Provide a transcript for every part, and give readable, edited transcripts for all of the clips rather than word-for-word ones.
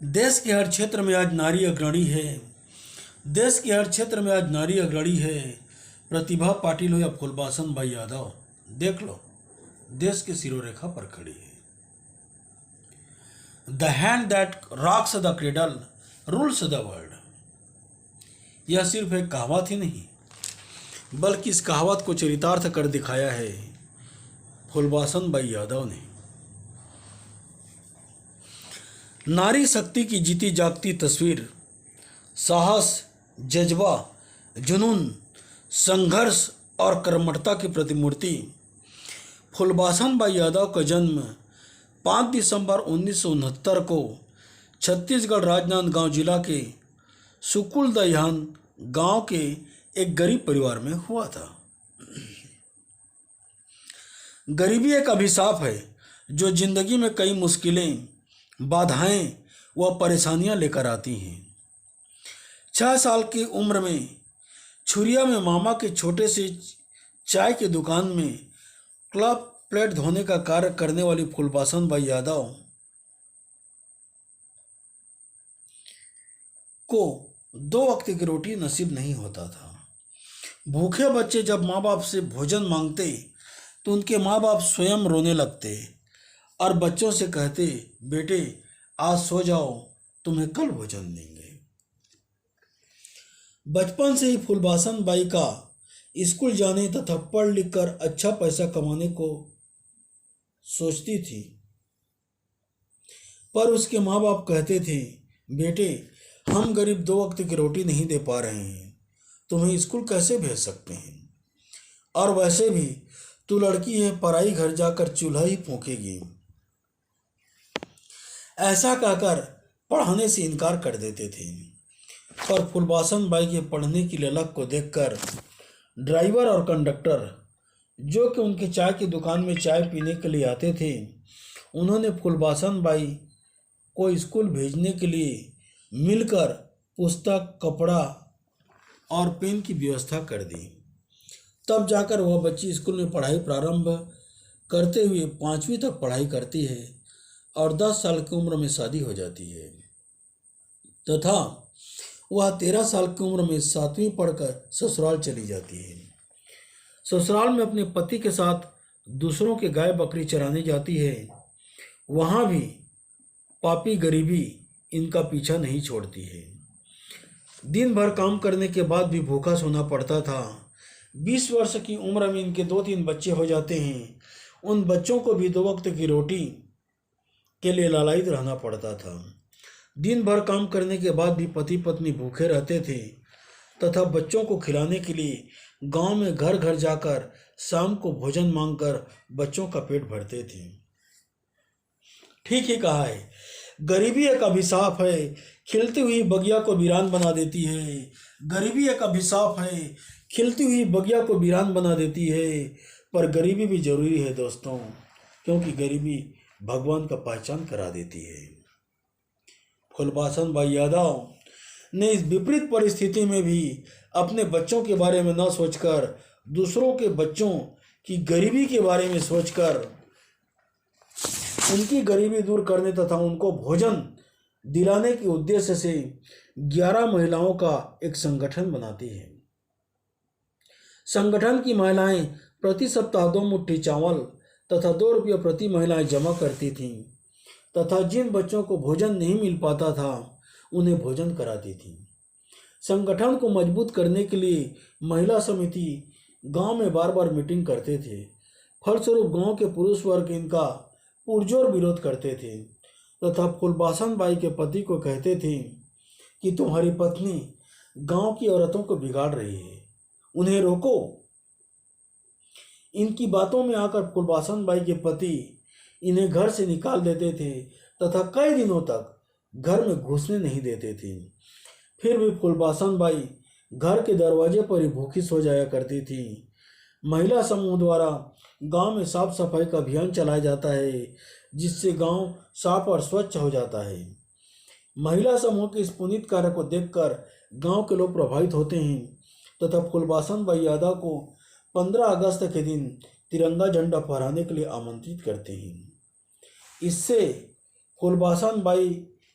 देश के हर क्षेत्र में आज नारी अग्रणी है। देश के हर क्षेत्र में आज नारी अग्रणी है। प्रतिभा पाटिल हो या फूलबासन भाई यादव, देख लो, देश के सिरोरेखा पर खड़ी है। The hand that rocks the cradle rules the world. यह सिर्फ एक कहावत ही नहीं, बल्कि इस कहावत को चरितार्थ कर दिखाया है फूलबासन भाई यादव ने। नारी शक्ति की जीती जागती तस्वीर, साहस, जज्बा, जुनून, संघर्ष और कर्मठता की प्रतिमूर्ति। फूलबासन भाई यादव का जन्म 5 दिसंबर 1969 को छत्तीसगढ़ राजनांदगांव जिला के सुकुल दहियान गांव के एक गरीब परिवार में हुआ था। गरीबी एक अभिशाप है जो जिंदगी में कई मुश्किलें, बाधाएं व परेशानियां लेकर आती हैं। 6 साल की उम्र में छुरिया में मामा के छोटे से चाय की दुकान में क्लब प्लेट धोने का कार्य करने वाली फूलबासन भाई यादव को 2 वक्त की रोटी नसीब नहीं होता था। भूखे बच्चे जब माँ बाप से भोजन मांगते तो उनके माँ बाप स्वयं रोने लगते और बच्चों से कहते, बेटे आज सो जाओ, तुम्हें कल भोजन देंगे। बचपन से ही फूलबासन बाई का स्कूल जाने तथा पढ़ लिख कर अच्छा पैसा कमाने को सोचती थी, पर उसके माँ बाप कहते थे, बेटे हम गरीब 2 वक्त की रोटी नहीं दे पा रहे हैं, तुम्हें स्कूल कैसे भेज सकते हैं, और वैसे भी तू लड़की है, पराई घर जाकर चूल्हा ही फूंकेगी। ऐसा कहकर पढ़ाने से इनकार कर देते थे। पर फूलबासन बाई के पढ़ने की ललक को देखकर ड्राइवर और कंडक्टर, जो कि उनके चाय की दुकान में चाय पीने के लिए आते थे, उन्होंने फूलबासन बाई को स्कूल भेजने के लिए मिलकर पुस्तक, कपड़ा और पेन की व्यवस्था कर दी। तब जाकर वह बच्ची स्कूल में पढ़ाई प्रारंभ करते हुए 5वीं तक पढ़ाई करती है और 10 साल की उम्र में शादी हो जाती है तथा वह 13 साल की उम्र में 7वीं पढ़कर ससुराल चली जाती है। ससुराल में अपने पति के साथ दूसरों के गाय बकरी चराने जाती है। वहाँ भी पापी गरीबी इनका पीछा नहीं छोड़ती है। दिन भर काम करने के बाद भी भूखा सोना पड़ता था। 20 वर्ष की उम्र में इनके 2-3 बच्चे हो जाते हैं। उन बच्चों को भी 2 वक्त की रोटी के लिए लालायित रहना पड़ता था। दिन भर काम करने के बाद भी पति पत्नी भूखे रहते थे तथा बच्चों को खिलाने के लिए गांव में घर घर जाकर शाम को भोजन मांगकर बच्चों का पेट भरते थे। ठीक ही कहा है, गरीबी एक अभिशाप है, खिलती हुई बगिया को वीरान बना देती है। गरीबी एक अभिशाप है, खिलती हुई बगिया को वीरान बना देती है। पर गरीबी भी जरूरी है दोस्तों, क्योंकि गरीबी भगवान का पहचान करा देती है। फूलबासन भाई यादव ने इस विपरीत परिस्थिति में भी अपने बच्चों के बारे में न सोचकर दूसरों के बच्चों की गरीबी के बारे में सोचकर उनकी गरीबी दूर करने तथा उनको भोजन दिलाने के उद्देश्य से 11 महिलाओं का एक संगठन बनाती है। संगठन की महिलाएं प्रति सप्ताह 2 मुट्ठी चावल तथा 2 रुपये प्रति महिलाएं जमा करती थीं तथा जिन बच्चों को भोजन नहीं मिल पाता था उन्हें भोजन कराती थीं। संगठन को मजबूत करने के लिए महिला समिति गांव में बार बार मीटिंग करते थे। फलस्वरूप गांव के पुरुष वर्ग इनका पुरजोर विरोध करते थे तथा फूलबासन बाई के पति को कहते थे कि तुम्हारी पत्नी गांव की औरतों को बिगाड़ रही है, उन्हें रोको। इनकी बातों में आकर फूलबासन बाई के पति इन्हें घर से निकाल देते थे तथा कई दिनों तक घर में घुसने नहीं देते थे। फिर भी फूलबासन बाई घर के दरवाजे पर ही भूखी सो जाया करती थी। महिला समूह द्वारा गांव में साफ सफाई का अभियान चलाया जाता है, जिससे गांव साफ और स्वच्छ हो जाता है। महिला समूह के इस पुनीत कार्य को देखकर गांव के लोग प्रभावित होते हैं तथा फूलबासन बाई यादव को 15 अगस्त के दिन तिरंगा झंडा फहराने के लिए आमंत्रित करते हैं। इससे फूलबासन बाई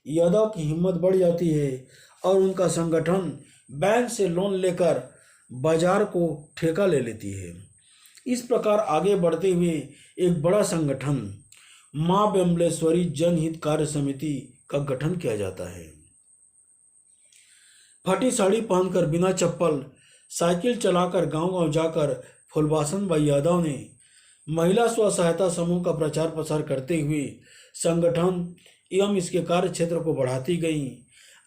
यादव की हिम्मत बढ़ जाती है और उनका संगठन बैंक से लोन लेकर बाजार को ठेका ले लेती है। इस प्रकार आगे बढ़ते हुए एक बड़ा संगठन मां बमलेश्वरी जनहित कार्य समिति का गठन किया जाता है। फटी साड़ी पहनकर बिना चप्पल साइकिल चलाकर गांव-गांव जाकर फूलबासन बाई यादव ने महिला स्व सहायता समूह का प्रचार प्रसार करते हुए संगठन एवं इसके कार्य क्षेत्र को बढ़ाती गई।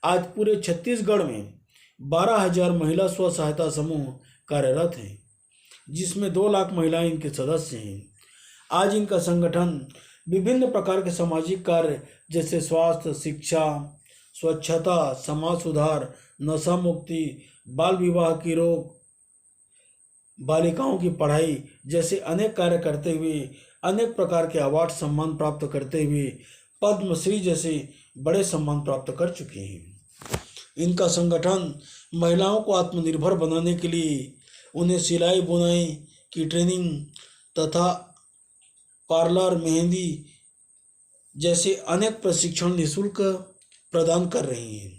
आज पूरे छत्तीसगढ़ में 12,000 महिला स्व सहायता समूह कार्यरत हैं, जिसमें 2 लाख महिलाएं इनके सदस्य हैं। आज इनका संगठन विभिन्न प्रकार के सामाजिक कार्य जैसे स्वास्थ्य, शिक्षा, स्वच्छता, समाज सुधार, नशा मुक्ति, बाल विवाह की रोक, बालिकाओं की पढ़ाई जैसे अनेक कार्य करते हुए अनेक प्रकार के अवार्ड सम्मान प्राप्त करते हुए पद्मश्री जैसे बड़े सम्मान प्राप्त कर चुके हैं। इनका संगठन महिलाओं को आत्मनिर्भर बनाने के लिए उन्हें सिलाई बुनाई की ट्रेनिंग तथा पार्लर, मेहंदी जैसे अनेक प्रशिक्षण निःशुल्क प्रदान कर रही हैं।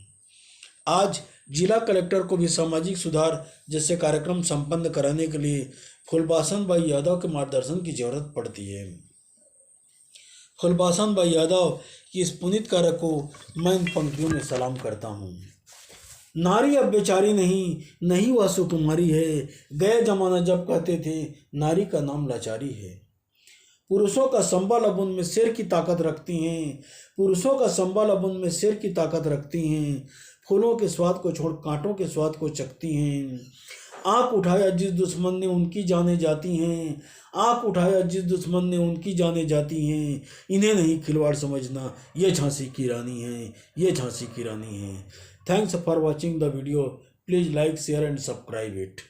आज जिला कलेक्टर को भी सामाजिक सुधार जैसे कार्यक्रम संपन्न कराने के लिए फूलबासन बाई यादव के मार्गदर्शन की जरूरत पड़ती है। फूलबासन बाई यादव की इस पुनीत कार्य को मैं इन पंक्तियों में सलाम करता हूँ। नारी अब बेचारी नहीं वह सुकुमारी है। गए जमाना जब कहते थे नारी का नाम लाचारी है। पुरुषों का संबल अब उनमें शेर की ताकत रखती हैं। पुरुषों का संबल अब उनमें शेर की ताकत रखती हैं। फूलों के स्वाद को छोड़ कांटों के स्वाद को चखती हैं। आँख उठाया जिस दुश्मन ने उनकी जाने जाती हैं। आँख उठाया जिस दुश्मन ने उनकी जाने जाती हैं। इन्हें नहीं खिलवाड़ समझना, ये झांसी की रानी है, ये झांसी की रानी है। Thanks for watching the video. Please like, share and subscribe it.